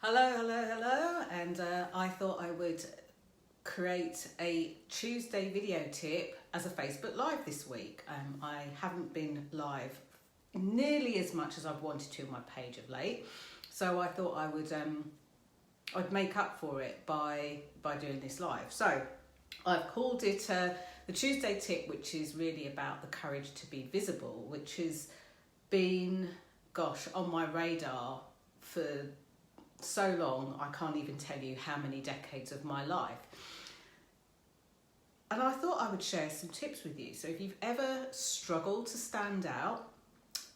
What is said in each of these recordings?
Hello, and I thought I would create a Tuesday video tip as a Facebook Live this week. I haven't been live nearly as much as I've wanted to on my page of late, so I thought I would I'd make up for it by doing this live. So I've called it the Tuesday tip, which is really about the courage to be visible, which has been, on my radar for so long, I can't even tell you how many decades of my life. And I thought I would share some tips with you. So if you've ever struggled to stand out,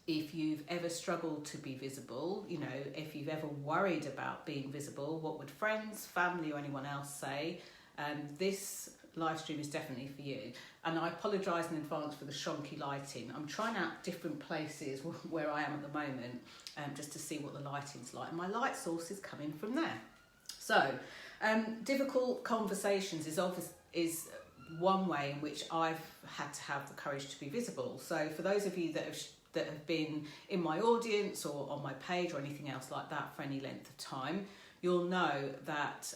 if you've ever struggled to be visible, if you've ever worried about being visible, what would friends, family or anyone else say? This live stream is definitely for you. And I apologise in advance for the shonky lighting. I'm trying out different places where I am at the moment, just to see what the lighting's like. And my light source is coming from there. So, difficult conversations is one way in which I've had to have the courage to be visible. So for those of you that have been in my audience or on my page or anything else like that for any length of time, you'll know that,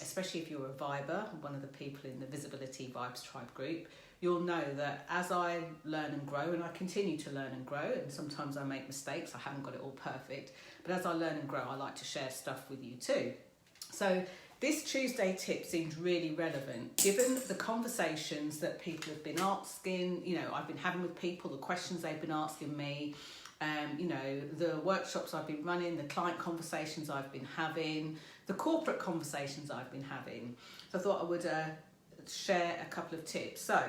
especially if you're a Viber, one of the people in the Visibility Vibes Tribe group, you'll know that as I learn and grow, and I continue to learn and grow, and sometimes I make mistakes, I haven't got it all perfect, but as I learn and grow, I like to share stuff with you too. So this Tuesday tip seems really relevant, given the conversations that people have been asking, I've been having with people, the questions they've been asking me, the workshops I've been running, the client conversations I've been having, the corporate conversations I've been having. So I thought I would share a couple of tips. So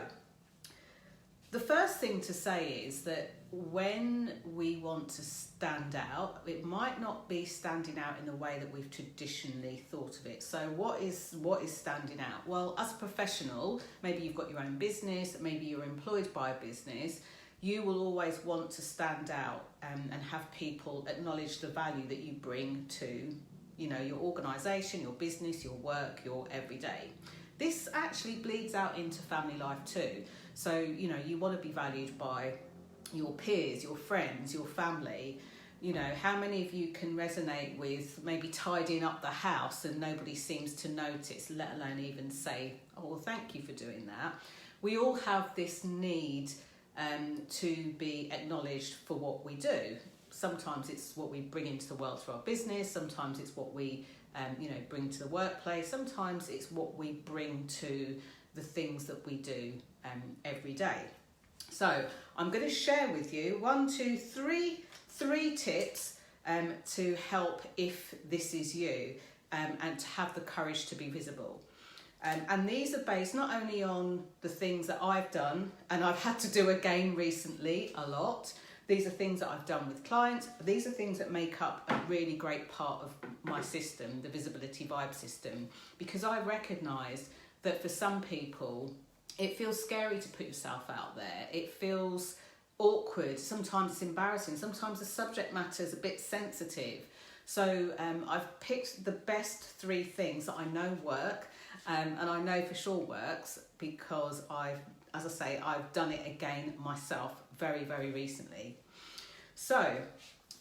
the first thing to say is that when we want to stand out, it might not be standing out in the way that we've traditionally thought of it. So what is standing out? Well, as a professional, maybe you've got your own business, maybe you're employed by a business, you will always want to stand out and have people acknowledge the value that you bring to, your organisation, your business, your work, your everyday. This actually bleeds out into family life too. So, you want to be valued by your peers, your friends, your family. How many of you can resonate with maybe tidying up the house and nobody seems to notice, let alone even say, oh, well, thank you for doing that. We all have this need to be acknowledged for what we do. Sometimes it's what we bring into the world through our business. Sometimes it's what we, bring to the workplace. Sometimes it's what we bring to the things that we do every day. So I'm going to share with you three tips to help if this is you, and to have the courage to be visible. And these are based not only on the things that I've done, and I've had to do again recently a lot. These are things that I've done with clients. These are things that make up a really great part of my system, the Visibility Vibe system, because I recognise that for some people, it feels scary to put yourself out there. It feels awkward. Sometimes it's embarrassing. Sometimes the subject matter is a bit sensitive. So I've picked the best 3 things that I know work, and I know for sure works because I've done it again myself very, very recently. So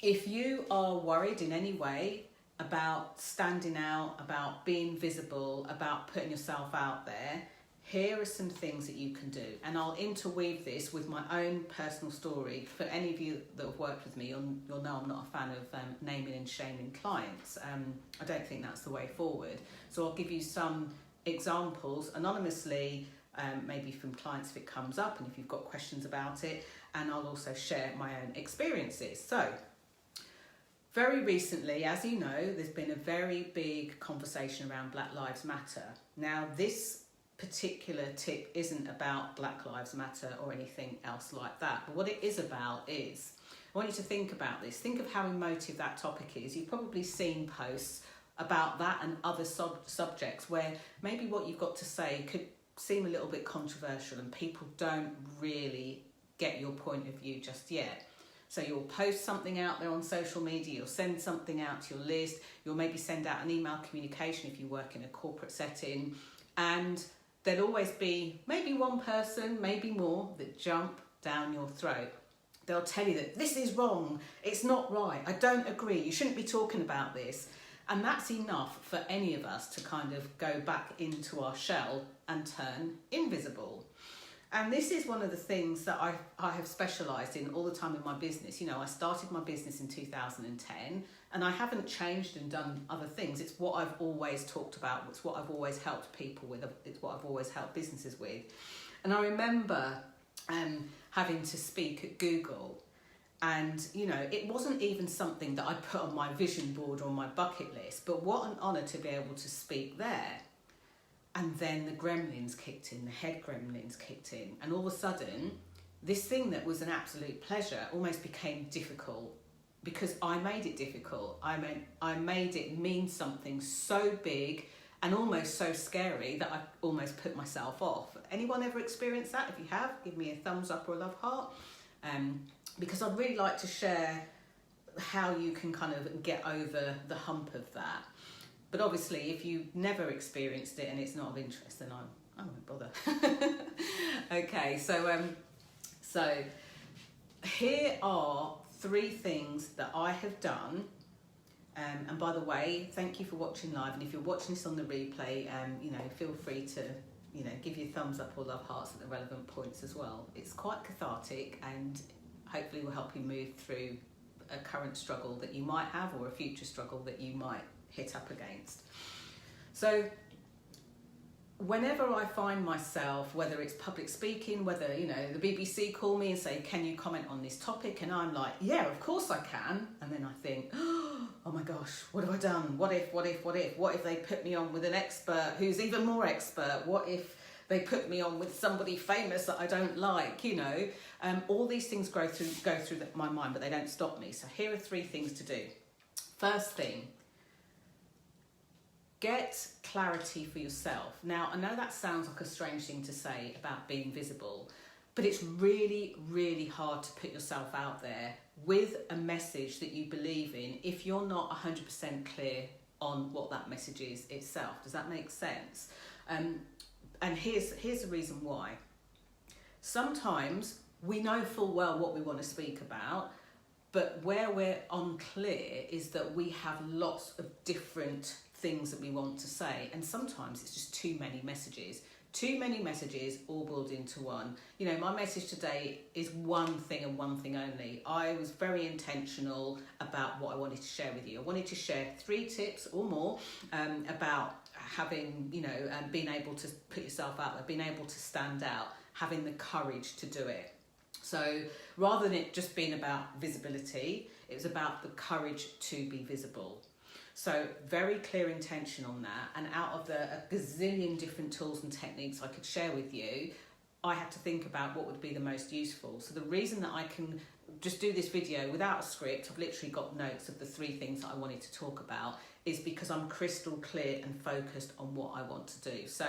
if you are worried in any way about standing out, about being visible, about putting yourself out there, here are some things that you can do. And I'll interweave this with my own personal story. For any of you that have worked with me, you'll know I'm not a fan of naming and shaming clients. I don't think that's the way forward. So I'll give you some examples anonymously, maybe from clients if it comes up and if you've got questions about it, and I'll also share my own experiences. So very recently, as you know, there's been a very big conversation around Black Lives Matter. Now this particular tip isn't about Black Lives Matter or anything else like that, but what it is about is, I want you to think about this. Think of how emotive that topic is. You've probably seen posts about that and other subjects where maybe what you've got to say could seem a little bit controversial and people don't really get your point of view just yet. So you'll post something out there on social media, you'll send something out to your list, you'll maybe send out an email communication if you work in a corporate setting, and there'll always be maybe one person, maybe more, that jump down your throat. They'll tell you that this is wrong, it's not right, I don't agree, you shouldn't be talking about this. And that's enough for any of us to kind of go back into our shell and turn invisible. And this is one of the things that I have specialised in all the time in my business. You know, I started my business in 2010 and I haven't changed and done other things. It's what I've always talked about. It's what I've always helped people with. It's what I've always helped businesses with. And I remember having to speak at Google. And, you know, it wasn't even something that I put on my vision board or on my bucket list. But what an honour to be able to speak there. And then the gremlins kicked in, the head gremlins kicked in. And all of a sudden, this thing that was an absolute pleasure almost became difficult because I made it difficult. I made it mean something so big and almost so scary that I almost put myself off. Anyone ever experienced that? If you have, give me a thumbs up or a love heart. Because I'd really like to share how you can kind of get over the hump of that. But obviously, if you've never experienced it and it's not of interest, then I won't bother. Okay, so here are 3 things that I have done. And by the way, thank you for watching live. And if you're watching this on the replay, you know, feel free to, you know, give your thumbs up or love hearts at the relevant points as well. It's quite cathartic and hopefully will help you move through a current struggle that you might have or a future struggle that you might hit up against. So whenever I find myself, whether it's public speaking, whether, you know, the BBC call me and say, can you comment on this topic? And I'm like, yeah, of course I can. And then I think, oh my gosh, what have I done? What if they put me on with an expert who's even more expert? What if they put me on with somebody famous that I don't like, you know? All these things go through my mind, but they don't stop me. So here are 3 things to do. First thing, get clarity for yourself. Now, I know that sounds like a strange thing to say about being visible, but it's really, really hard to put yourself out there with a message that you believe in if you're not 100% clear on what that message is itself. Does that make sense? And here's the reason why. Sometimes we know full well what we want to speak about, but where we're unclear is that we have lots of different things that we want to say, and sometimes it's just too many messages all boiled into one. You know, my message today is one thing and one thing only. I was very intentional about what I wanted to share with you. I wanted to share 3 tips or more about having, you know, being able to put yourself out there, being able to stand out, having the courage to do it. So rather than it just being about visibility, it was about the courage to be visible. So very clear intention on that. And out of a gazillion different tools and techniques I could share with you, I had to think about what would be the most useful. So the reason that I can just do this video without a script, I've literally got notes of the 3 things that I wanted to talk about, is because I'm crystal clear and focused on what I want to do. So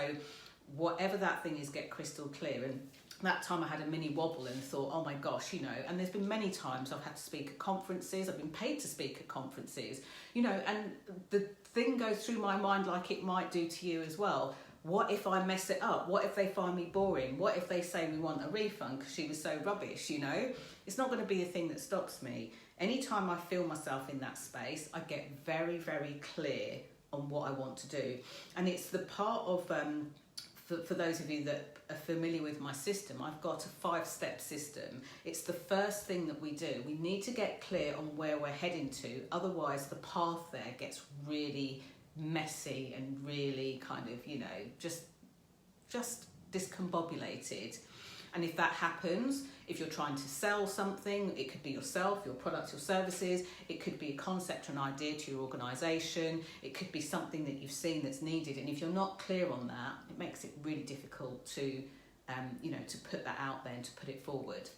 whatever that thing is, get crystal clear. And that time I had a mini wobble and thought, oh my gosh, you know, and there's been many times I've had to speak at conferences, I've been paid to speak at conferences, you know, and the thing goes through my mind like it might do to you as well. What if I mess it up? What if they find me boring? What if they say we want a refund because she was so rubbish, you know? It's not going to be a thing that stops me. Anytime I feel myself in that space, I get very, very clear on what I want to do. And it's the part of, for those of you that are familiar with my system, I've got a 5-step system. It's the first thing that we do. We need to get clear on where we're heading to. Otherwise, the path there gets really messy and really kind of, you know, just discombobulated. And if that happens, if you're trying to sell something, it could be yourself, your products, your services, it could be a concept or an idea to your organisation, it could be something that you've seen that's needed. And if you're not clear on that, it makes it really difficult to, you know, to put that out there and to put it forward.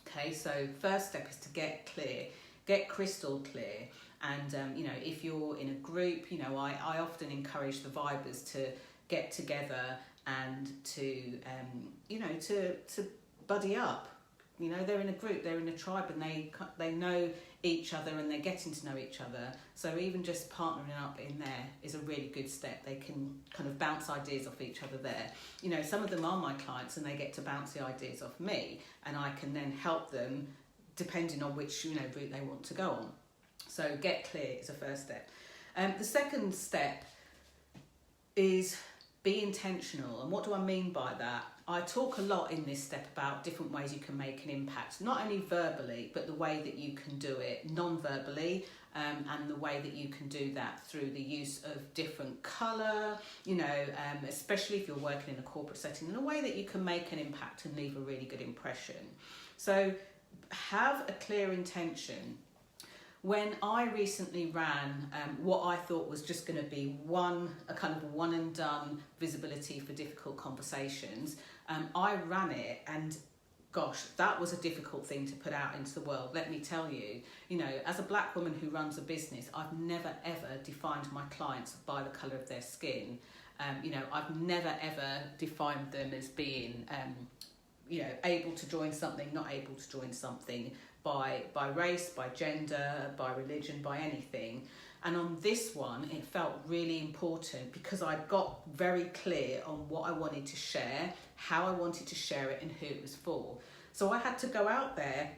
Okay, so first step is to get clear, get crystal clear. And, you know, if you're in a group, you know, I often encourage the vibers to get together and to, you know, to buddy up. You know, they're in a group, they're in a tribe, and they know each other and they're getting to know each other. So even just partnering up in there is a really good step. They can kind of bounce ideas off each other there. You know, some of them are my clients and they get to bounce the ideas off me, and I can then help them depending on which, you know, route they want to go on. So get clear is a first step. The second step is be intentional. And what do I mean by that? I talk a lot in this step about different ways you can make an impact, not only verbally, but the way that you can do it non-verbally, and the way that you can do that through the use of different colour, especially if you're working in a corporate setting, in a way that you can make an impact and leave a really good impression. So have a clear intention. When I recently ran what I thought was just going to be a kind of one and done visibility for difficult conversations, I ran it, and gosh, that was a difficult thing to put out into the world. Let me tell you, as a black woman who runs a business, I've never ever defined my clients by the colour of their skin. I've never ever defined them as being, able to join something, not able to join something, by race, by gender, by religion, by anything. And on this one, it felt really important because I got very clear on what I wanted to share, how I wanted to share it, and who it was for. So I had to go out there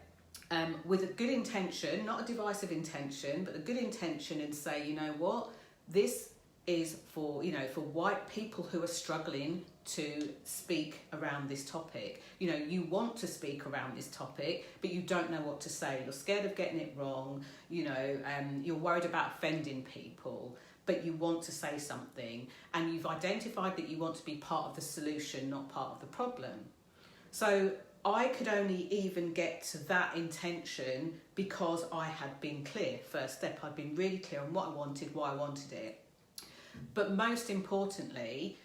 with a good intention, not a divisive intention, but a good intention, and say, you know what, this is for white people who are struggling to speak around this topic. You want to speak around this topic, but you don't know what to say. You're scared of getting it wrong. You're worried about offending people, but you want to say something, and you've identified that you want to be part of the solution, not part of the problem. So I could only even get to that intention because I had been clear. First step, I'd been really clear on what I wanted, why I wanted it. But most importantly,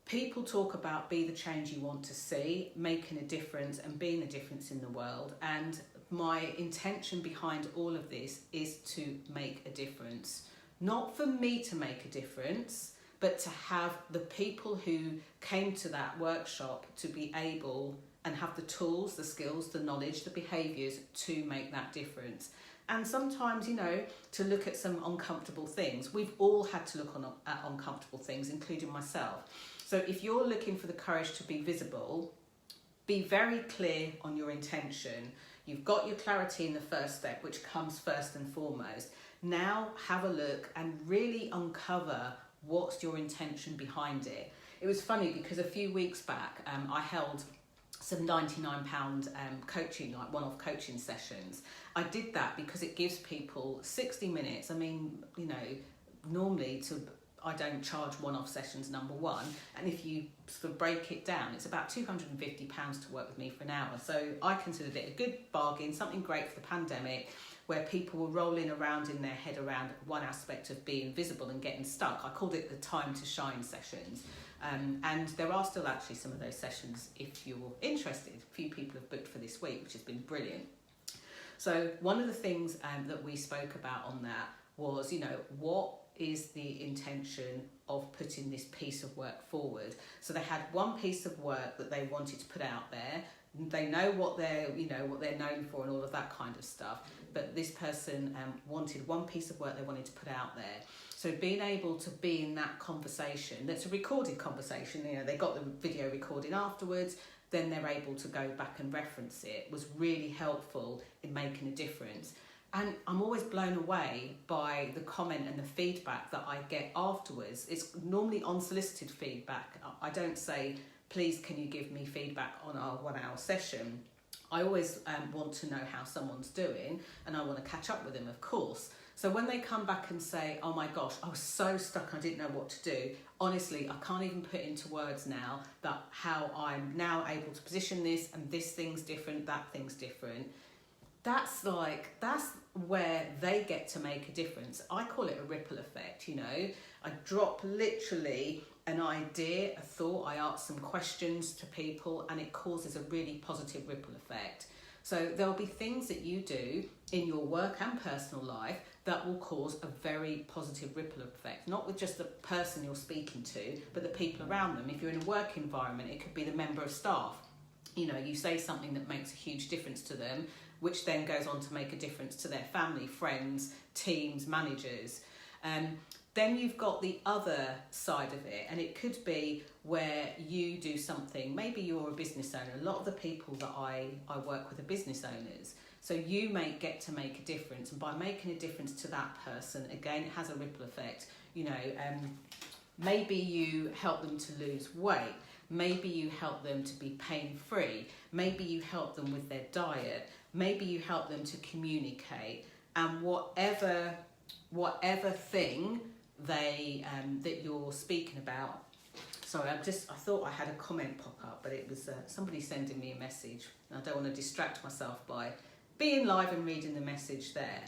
people talk about be the change you want to see, making a difference and being a difference in the world. And my intention behind all of this is to make a difference. Not for me to make a difference, but to have the people who came to that workshop to be able and have the tools, the skills, the knowledge, the behaviours to make that difference. And sometimes, to look at some uncomfortable things. We've all had to look at uncomfortable things, including myself. So if you're looking for the courage to be visible, be very clear on your intention. You've got your clarity in the first step, which comes first and foremost. Now have a look and really uncover what's your intention behind it. It was funny because a few weeks back, I held some £99 coaching, like one-off coaching sessions. I did that because it gives people 60 minutes. I mean, normally I don't charge one-off sessions, number one. And if you sort of break it down, it's about £250 to work with me for an hour. So I considered it a good bargain, something great for the pandemic, where people were rolling around in their head around one aspect of being visible and getting stuck. I called it the time to shine sessions. And there are still actually some of those sessions if you're interested. A few people have booked for this week, which has been brilliant. So one of the things that we spoke about on that was, what is the intention of putting this piece of work forward? So they had one piece of work that they wanted to put out there. They know what they're known for and all of that kind of stuff. But this person wanted one piece of work they wanted to put out there. So being able to be in that conversation, that's a recorded conversation, they got the video recording afterwards, then they're able to go back and reference it, was really helpful in making a difference. And I'm always blown away by the comment and the feedback that I get afterwards. It's normally unsolicited feedback. I don't say, please, can you give me feedback on our 1 hour session? I always want to know how someone's doing, and I want to catch up with them, of course. So when they come back and say, oh my gosh, I was so stuck, I didn't know what to do. Honestly, I can't even put into words now that how I'm now able to position this, and this thing's different, that thing's different. That's where they get to make a difference. I call it a ripple effect, I drop literally an idea, a thought, I ask some questions to people, and it causes a really positive ripple effect. So there'll be things that you do in your work and personal life that will cause a very positive ripple effect, not with just the person you're speaking to, but the people around them. If you're in a work environment, it could be the member of staff. You say something that makes a huge difference to them, which then goes on to make a difference to their family, friends, teams, managers. Then you've got the other side of it, and it could be where you do something. Maybe you're a business owner. A lot of the people that I work with are business owners. So you may get to make a difference, and by making a difference to that person, again, it has a ripple effect. Maybe you help them to lose weight. Maybe you help them to be pain-free. Maybe you help them with their diet. Maybe you help them to communicate. And whatever thing that you're speaking about. Sorry, I thought I had a comment pop up, but it was somebody sending me a message. I don't want to distract myself by being live and reading the message there.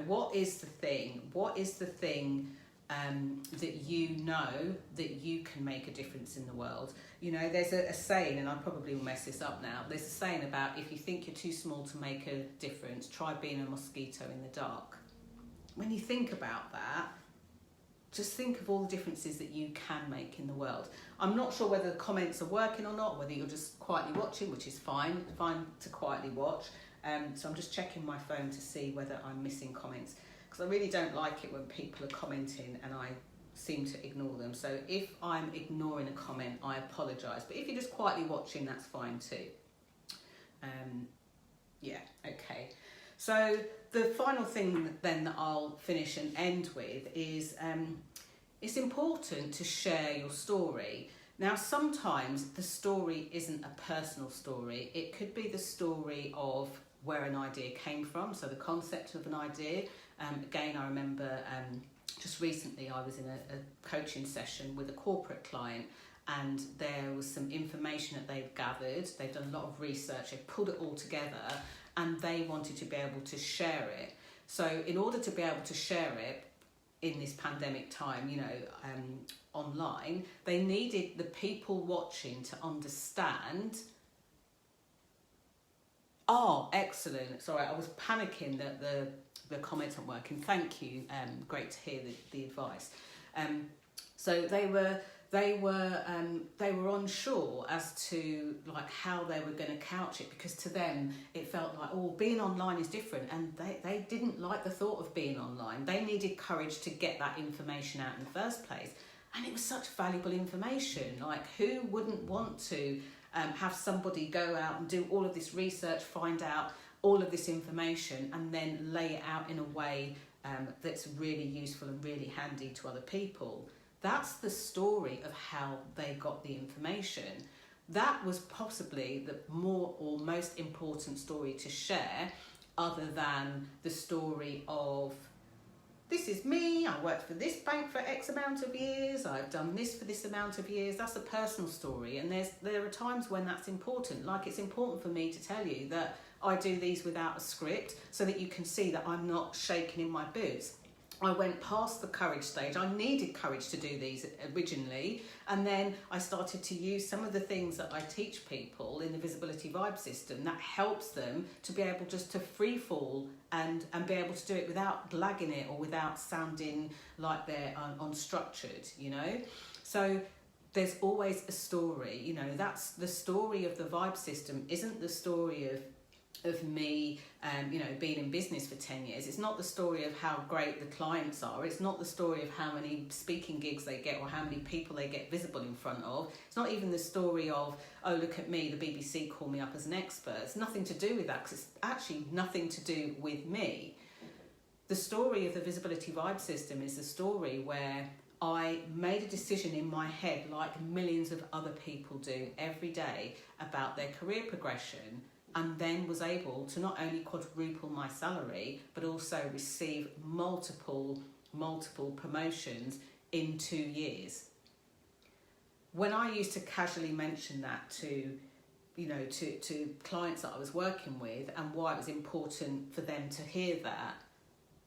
What is the thing? What is the thing that that you can make a difference in the world? There's a saying, and I probably will mess this up now. There's a saying about, if you think you're too small to make a difference, try being a mosquito in the dark. When you think about that, just think of all the differences that you can make in the world. I'm not sure whether the comments are working or not, whether you're just quietly watching, which is fine to quietly watch. So I'm just checking my phone to see whether I'm missing comments, because I really don't like it when people are commenting and I seem to ignore them. So if I'm ignoring a comment, I apologise. But if you're just quietly watching, that's fine too. Okay. So the final thing then that I'll finish and end with is it's important to share your story. Now, sometimes the story isn't a personal story. It could be the story of where an idea came from, so the concept of an idea. Again, I remember just recently I was in a coaching session with a corporate client, and there was some information that they'd gathered. They've done a lot of research, they've pulled it all together, and they wanted to be able to share it. So in order to be able to share it in this pandemic time, online, they needed the people watching to understand. Oh, excellent. Sorry, I was panicking that the comments aren't working. Thank you. Great to hear the advice. So they were unsure as to how they were going to couch it, because to them it felt like, being online is different, and they didn't like the thought of being online. They needed courage to get that information out in the first place, and it was such valuable information. Who wouldn't want to have somebody go out and do all of this research, find out all of this information, and then lay it out in a way that's really useful and really handy to other people? That's the story of how they got the information. That was possibly the more or most important story to share, other than the story of, this is me, I worked for this bank for X amount of years, I've done this for this amount of years. That's a personal story, and there are times when that's important. It's important for me to tell you that I do these without a script, so that you can see that I'm not shaking in my boots. I went past the courage stage. I needed courage to do these originally, and then I started to use some of the things that I teach people in the visibility vibe system that helps them to be able just to free fall and be able to do it without blagging it or without sounding like they're unstructured, So there's always a story, that's the story of the vibe system. Isn't the story of me, being in business for 10 years. It's not the story of how great the clients are. It's not the story of how many speaking gigs they get or how many people they get visible in front of. It's not even the story of, oh, look at me, the BBC call me up as an expert. It's nothing to do with that, because it's actually nothing to do with me. The story of the visibility vibe system is the story where I made a decision in my head, like millions of other people do every day, about their career progression, and then was able to not only quadruple my salary, but also receive multiple promotions in 2 years. When I used to casually mention that to clients that I was working with, and why it was important for them to hear that,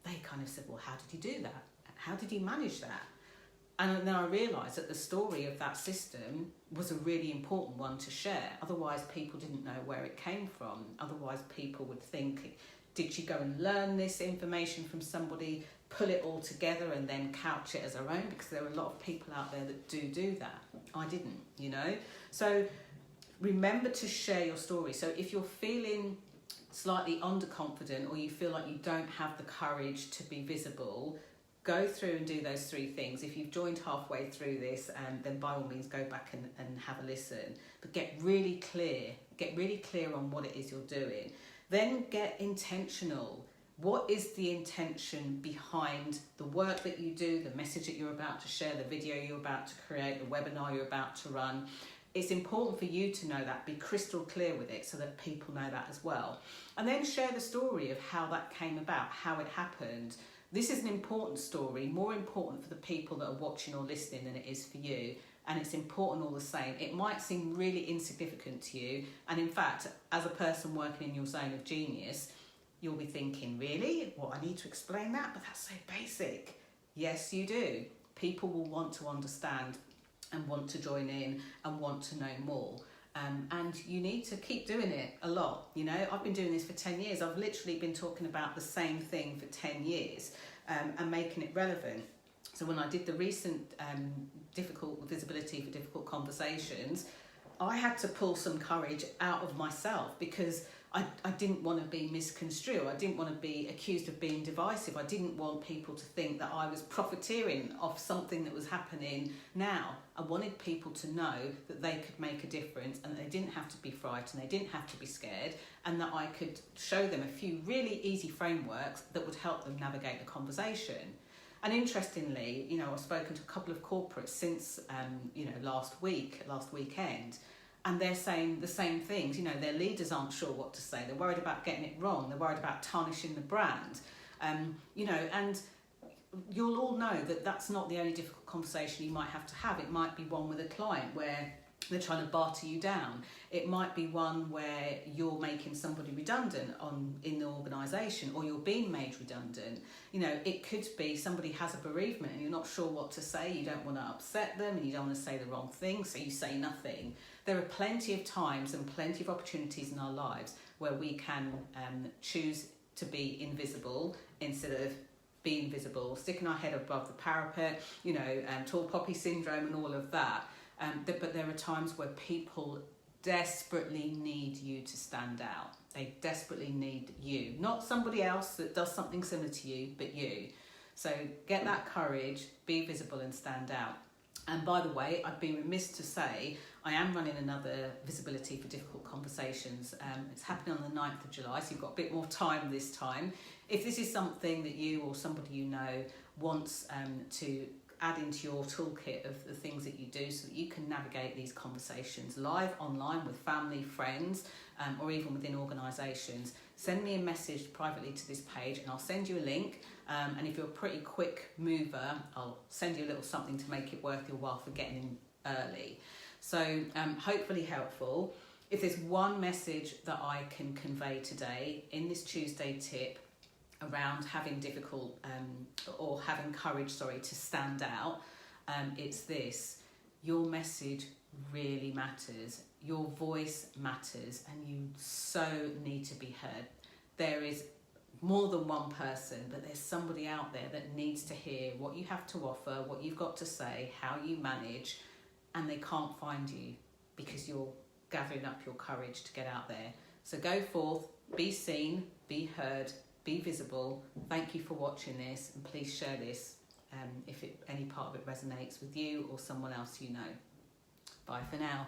they kind of said, well, how did you do that? How did you manage that? And then I realised that the story of that system was a really important one to share. Otherwise, people didn't know where it came from. Otherwise, people would think, did she go and learn this information from somebody, pull it all together and then couch it as her own? Because there are a lot of people out there that do that. I didn't, So remember to share your story. So if you're feeling slightly underconfident, or you feel like you don't have the courage to be visible, go through and do those 3 things. If you've joined halfway through this, then by all means go back and have a listen. But get really clear on what it is you're doing. Then get intentional. What is the intention behind the work that you do, the message that you're about to share, the video you're about to create, the webinar you're about to run? It's important for you to know that, be crystal clear with it so that people know that as well. And then share the story of how that came about, how it happened. This is an important story, more important for the people that are watching or listening than it is for you. And it's important all the same. It might seem really insignificant to you. And in fact, as a person working in your zone of genius, you'll be thinking, really? What, I need to explain that? But that's so basic. Yes, you do. People will want to understand and want to join in and want to know more. And you need to keep doing it a lot. You know, I've been doing this for 10 years. I've literally been talking about the same thing for 10 years and making it relevant. So when I did the recent difficult visibility for difficult conversations, I had to pull some courage out of myself because I didn't want to be misconstrued. I didn't want to be accused of being divisive. I didn't want people to think that I was profiteering off something that was happening now. I wanted people to know that they could make a difference and they didn't have to be frightened, they didn't have to be scared, and that I could show them a few really easy frameworks that would help them navigate the conversation. And interestingly, you know, I've spoken to a couple of corporates since, last weekend, and they're saying the same things. You know, their leaders aren't sure what to say. They're worried about getting it wrong. They're worried about tarnishing the brand. And you'll all know that that's not the only difficult conversation you might have to have. It might be one with a client where they're trying to barter you down. It might be one where you're making somebody redundant in the organisation, or you're being made redundant. You know, it could be somebody has a bereavement and you're not sure what to say. You don't want to upset them and you don't want to say the wrong thing, so you say nothing. There are plenty of times and plenty of opportunities in our lives where we can choose to be invisible instead of being visible, sticking our head above the parapet, tall poppy syndrome and all of that. But there are times where people desperately need you to stand out. They desperately need you, not somebody else that does something similar to you, but you. So get that courage, be visible and stand out. And by the way, I'd be remiss to say I am running another Visibility for Difficult Conversations. It's happening on the 9th of July, so you've got a bit more time this time. If this is something that you or somebody you know wants to add into your toolkit of the things that you do so that you can navigate these conversations live, online, with family, friends, or even within organisations, send me a message privately to this page and I'll send you a link. And if you're a pretty quick mover, I'll send you a little something to make it worth your while for getting in early. So hopefully helpful. If there's one message that I can convey today in this Tuesday tip around having having courage, to stand out, it's this: your message really matters. Your voice matters, and you so need to be heard. There is more than one person, but there's somebody out there that needs to hear what you have to offer, what you've got to say, how you manage, and they can't find you because you're gathering up your courage to get out there. So go forth, be seen, be heard, be visible. Thank you for watching this, and please share this if any part of it resonates with you or someone else you know. Bye for now.